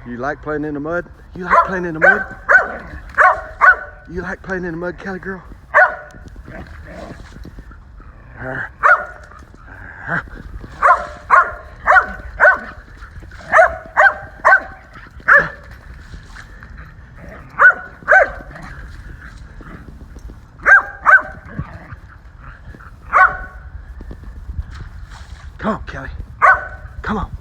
You like playing in the mud? You like playing in the mud? You like playing in the mud, Callie girl? Come on, Callie. Come on.